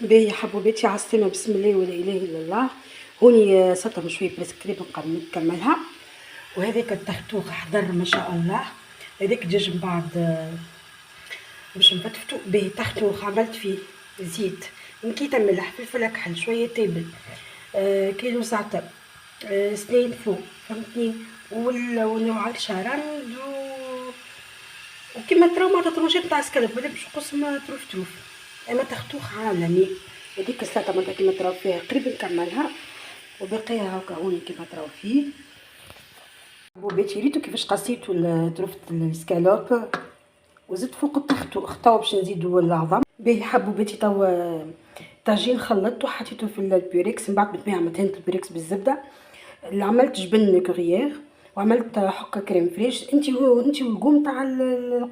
باهي حبوباتي عالسلامة، بسم الله ولا اله الا الله. هوني سطر شويه بريسكريب نكملها. وهذاك التختوخ حضر ما شاء الله. هذاك دجاج من بعد باش نفتفتو. باهي تختوخ عملت فيه زيت، نكيته ملح، فلفل اكحل، شويه تابل، كيلو زعتر، سنين فوق، فهمتني، ونوع الشعران وكيما تراو معناتها طروجات نتاع سكالوب، هذا باش نقسم تروف. اما تختوخ عالمي. هذيك السلطه معناتها كيما تراو فيها قريب نكملها، وبقيها هاكا هوني كيما تراو فيه. حبوباتي ريتو كيفاش قصيتو تروفة السكالوب وزدت فوق التختوخ. توا باش نزيدو العظم. باهي حبوباتي توا طاجين خلطته وحطيته في البيوريكس، من بعد بالطبيعه مدهنت البيوريكس بالزبده. اللي عملت جبن كوريير وعملت حكه كريم فريش. انتي والقوم تاع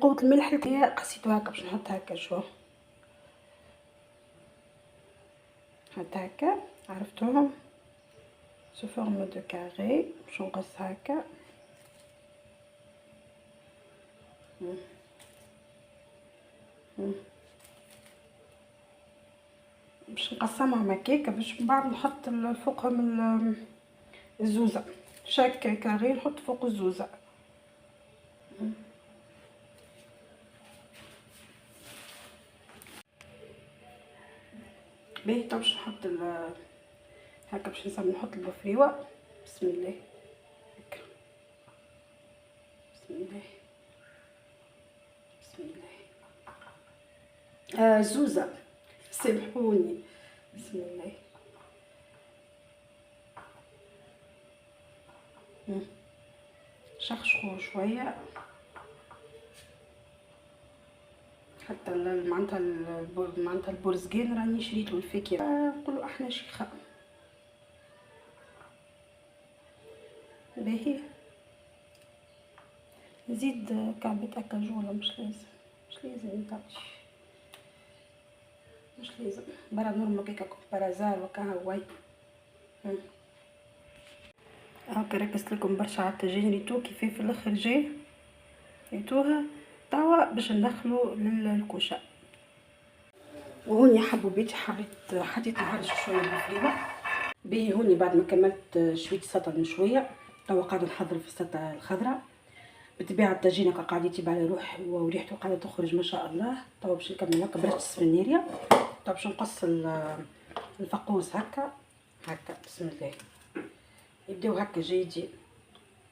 قوه الملح اللي قصيتو هكا باش نحط هكا شو حتى هكا، عرفتوهم سو فورم دو كاري. باش نقص هكا باش نقسمهم هكاكا، باش من بعد نحط فوقهم الزوزه. شاك كاري نحط فوق الزوزه. باهي تو باش نحط هكا باش نحط البفريوه. بسم الله هكا، بسم الله بسم الله. زوزه سامحوني، بسم الله. شخشخوا شويه حتى معناتها البرزقان راني شريتو الفاكهه، نقولوا احنا شيخه. باهي نزيد كعبة اكاجوله، مش لازم نطلش، مش لازم برا نورمال هكاك برازار وكا هواي. هاكا ركزت لكم برشا على الطاجين، ريتو كيفاه في الاخر جاي، ريتوها. توا باش ندخلو للكوشه. وهوني حبوباتي حطيت نهرش شويه بالفريمه. باهي هوني بعد ما كملت شويه السلطه شويه، توا قاعده نحضر في السلطه الخضراء. بالطبيعه الطاجين هكا قاعد يطيب على روح وريحته قاعده تخرج ما شاء الله. توا باش نكمل هكا برشة السفنيريا. توا باش نقص الفقوس هكا بسم الله. يبداو هكا جايدين،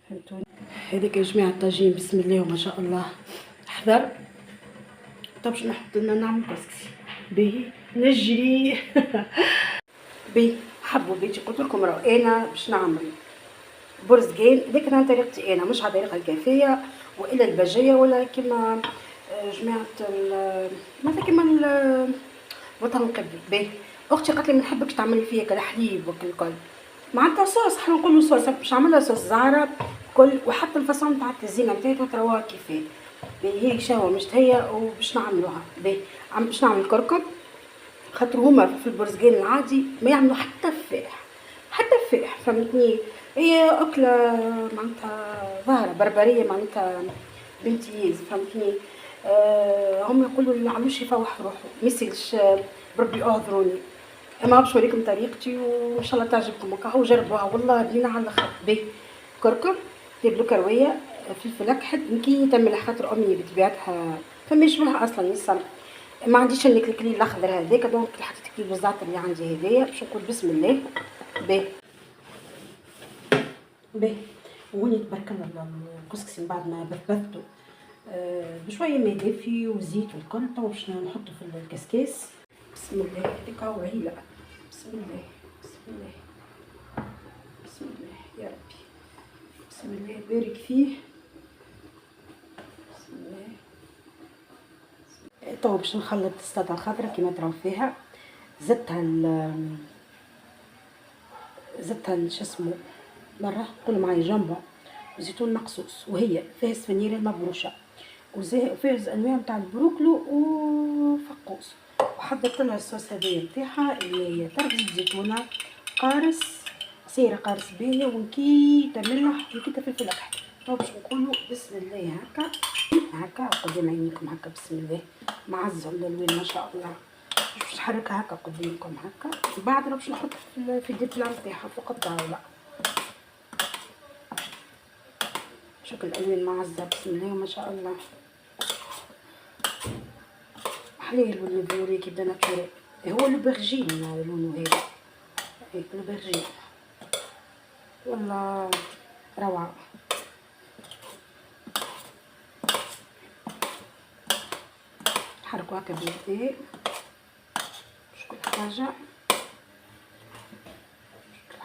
فهمتوني. هذيك يا جماعه الطاجين بسم الله وما شاء الله حضر. توا باش نحط لنا نعمل كسكسي. باهي نجري. باهي حبوباتي قلت لكم راهو انا باش نعمل برزقان. هذيك انا طريقتي انا، مش على طريقه الكافيه والا البجيه ولا كيما جماعه مثلا كيما الوطن القبلي. باهي اختي قالت لي ما نحبكش تعملي فيا كل حليب وكل معناتها صوص، احنا نقولوا صوص، باش نعملها صوص زعره كل، وحتى الفصون تاع التزيينه نتاعها تراوها كيفاه. باهي هي شاوه مش هي وباش نعملوها. باهي باش نعمل كركم، خاطر هما في البرزقان العادي ما يعملوا حتى الفاح فهمتني. هي أكلة معناتها ظاهرة بربرية، معناتها بامتياز فهمتني. هم يقولوا اللي عملوش يفوح روحه ميسيلش، بربي اعذروني. اما باش نوريكم طريقتي وان شاء الله تعجبكم. هكا جربوها والله بنينه على الاخر. باهي كركم، تبلو كرويه، فلفل اكحل، نكيته ملح خاطر امي بطبيعتها فما يشبهها اصلا يسمى. ما عنديش الكليل الاخضر هذاك، دونك حطيت كيلو الزعتر اللي عندي هذايا. باش نقول بسم الله. باهي وهوني تبارك الله الكسكسي من بعد ما بثبثته بشويه ماء دافي وزيت والكل. تو باش نحطه في الكسكاس. بسم الله. هذيك هو عيله. بسم الله بسم الله بسم الله يا ربي. بسم الله بارك فيه. بسم الله. تو باش نخلط السلطه الخضراء كيما تراو فيها. زدتها شو اسمه مرة قولوا معايا جامبون وزيتون مقصوص، وهي فيها سفنيرة مبروشة وفيها انواع نتاع البروكلو وفقوس. وحضرت لها الصوص هذايا نتاعها اللي هي تربزة زيتونة، قارص سيرة قارص باهية، ونكيته ملح ونكيته فلفل اكحل. تو باش نقولوا بسم الله هكا قدام عينيكم هكا بسم الله. معزهم للوين ما شاء الله. باش نحركها هكا قدامكم هكا، بعد باش نحطها في الدبلة نتاعها فوق الطاولة. شوف الالوان معزة بسم الله ما شاء الله، حليل والنبوري كي بدا ناتشورال، هو البرجين لونه هذا، البرجين والله روعة. نحركو هكا باليدين باش كل حاجة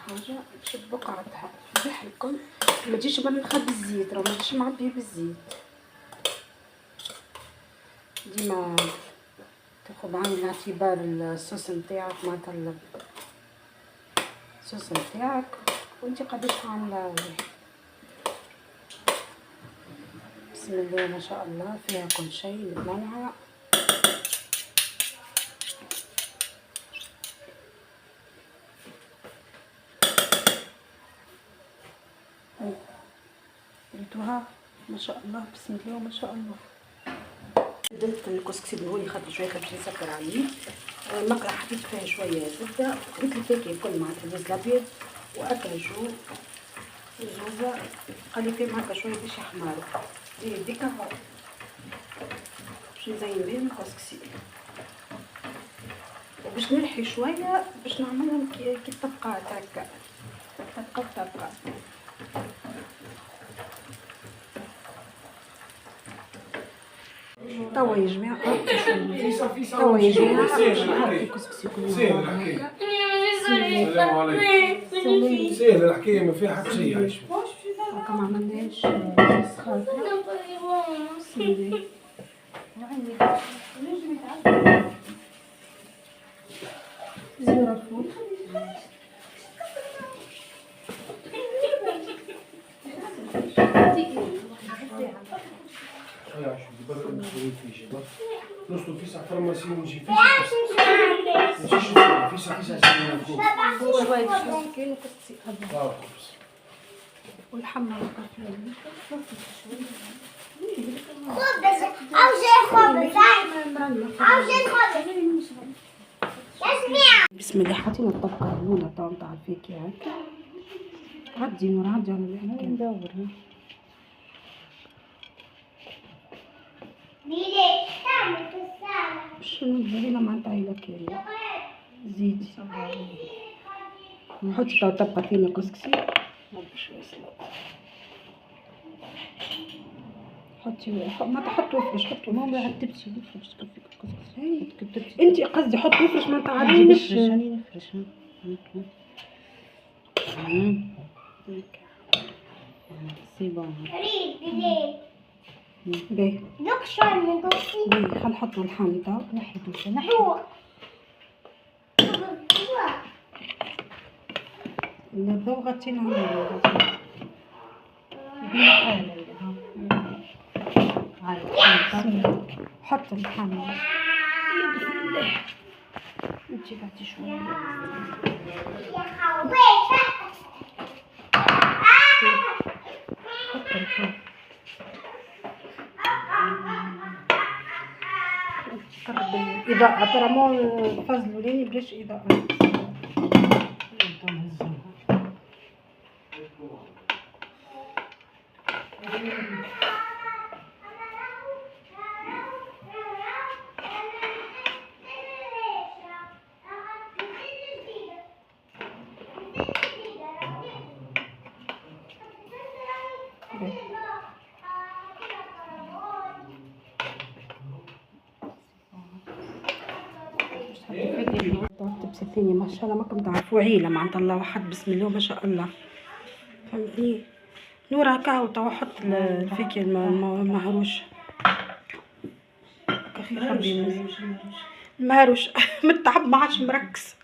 باش بقعتها مليح الكل. ما تجيش نخبي الزيت، راه ما تجيش معبيه بالزيت، ديما تاخذ بعين الاعتبار الصوص نتاعك معناتها الصوص نتاعك وانت قداش عامله. بسم الله ما شاء الله فيها كل شيء متنوعه. ريتوها ما شاء الله بسم الله ما شاء الله. بدلت الكسكسي بنقولي خاطر شويه باش نسكر عليه، المقله حطيت فيها شويه زبده، خديت الفاكهه الكل معناتها الرز الابيض واكاجو وزوزه قلي فيهم هكا شويه باش يحمروا. هذيك هو باش نزين بهم الكسكسي، وباش نلحي شويه باش نعملهم كي الطبقات هكا، طبقه. توا يا جماعه توا يا جماعه نحط الكسكسي كله سهل الحكايه. السلام عليكم. سهل الحكايه ما فيها حتى شيء. عايش هكا ما عملناش خاطر زيرو الفول نص الفيسع فرماسي ونجي فيسع والحمى بسم الله. حطينا الطبقه الاولى تاع الفاكهه هكا. عدي نور عدي على الحكايه ندور شنو هنا معناتها عيله كامله. زيدي نحطي تاع طبقه ثانيه كسكسي شويه سلطه. حطي ما تحط وفرش، حطوا ماما عتبتي باش تكفيك الكسكسي. انت قصدي حط وفرش ما تعدي باش نفرش سي بون. باهي دوك شويه من دوكسي. باهي خل نحطو الحامضه نحيدو نحيدو الضوء غطينا عليه. حط الحامضه انتي بعتي شويه يا خويا. حط الحامض قرب الإضاءة ترى مو الفاز الأولاني بلاش إضاءة. الطبسة الثانية ما شاء الله ماكم تعرفوا عيلة معناتها الله واحد بسم الله ما شاء الله فهمتني. نور هكا وتوا حط الفاكهة المهروش خبي المهروش متعب ما عادش مركز.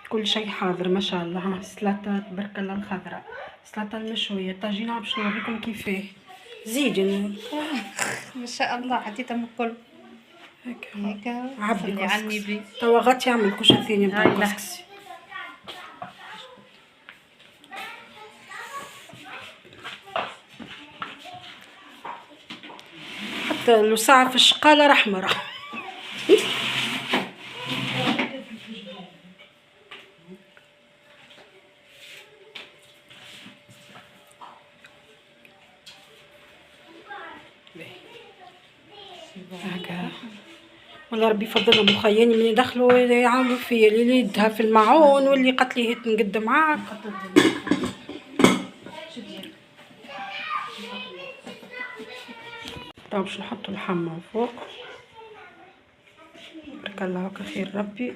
كل شيء حاضر ما شاء الله. سلطة تبارك الله الخضراء، سلطة المشوية، الطاجينة باش نوريكم كيفاه. زيدي ما شاء الله عديتها من الكل هكا عبي على النبي. توا غطي اعمل الكوشه الثانيه نتاع الكسكسي. الوسعة في الشقالة رحمة. هكا والله ربي يفضلهم وخياني من يدخلوا يعاونوا فيا، اللي يدها في المعون واللي قالت لي هات نقد معاك. طيب باش نحطوا الحمة فوق. بارك الله كخير ربي.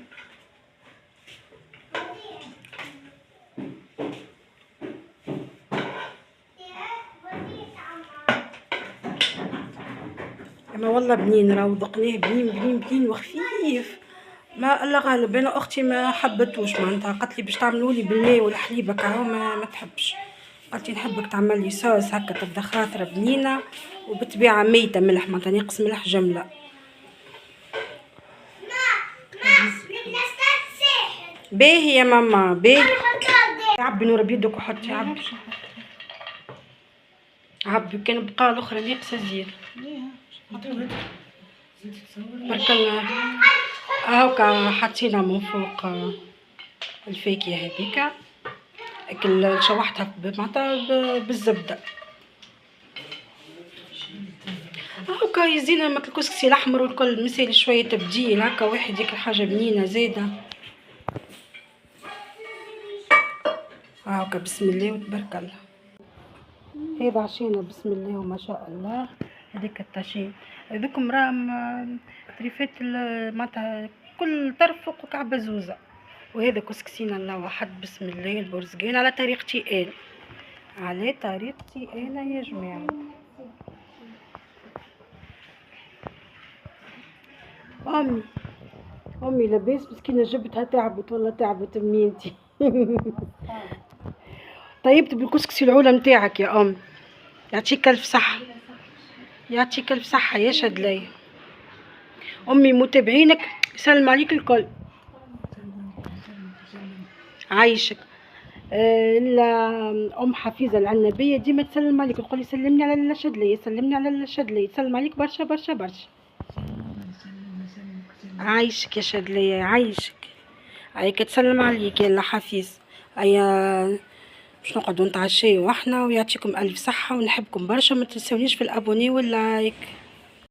اما والله بنين راهو ذقناه بنين بنين بنين وخفيف ما الله غالب. انا اختي ما حبتوش معناتها، قالت لي باش تعملولي بالماء والحليب هكا هو ما تحبش، قالت لي نحبك تعمل لي صوص هكا تبدا خاطره بنينه وبالطبيعه ميته ملح معناتها ناقص ملح جمله. باهي يا ماما باهي. عبي نور بيدك وحطي عبي كان بقى الاخرى ناقصه زيد. بارك الله. هاكا حطينا من فوق الفاكهه هذيك اكل شوحتها معناتها بالزبده. هاكا يزينا مثل الكسكسي الاحمر والكل مثال شويه تبديل هاكا واحد ياكل حاجه بنينه زاده. هاكا بسم الله وتبارك الله. هذا عشينا بسم الله وما شاء الله. هذيك الطاجين هذوكم راهم طريفات معناتها كل طرف فوق كعبه زوزه. وهذا كسكسينا الله واحد بسم الله البرزقين على طريقتي انا، على طريقتي انا يا جماعه. امي لاباس مسكينه جبتها تعبت والله تعبت منينتي. طيبت بالكسكسي العولة نتاعك يا ام، يعطيك الف صحه يعطيك الف صحه يا شدلي. امي متابعينك يسلم عليك الكل عايشك. ام حفيظه العنبيه ديما تسلم عليك تقول لي سلمني على الشدلي سلمني على الشدلي، تسلم عليك برشا برشا برشا. عايشك يا شدلي عايشك. هيك تسلم عليك يا حفيظ. هيا باش نقعدوا نتعشيو احنا ويعطيكم الف صحه ونحبكم برشا. ما تنسونيش في الابوني واللايك.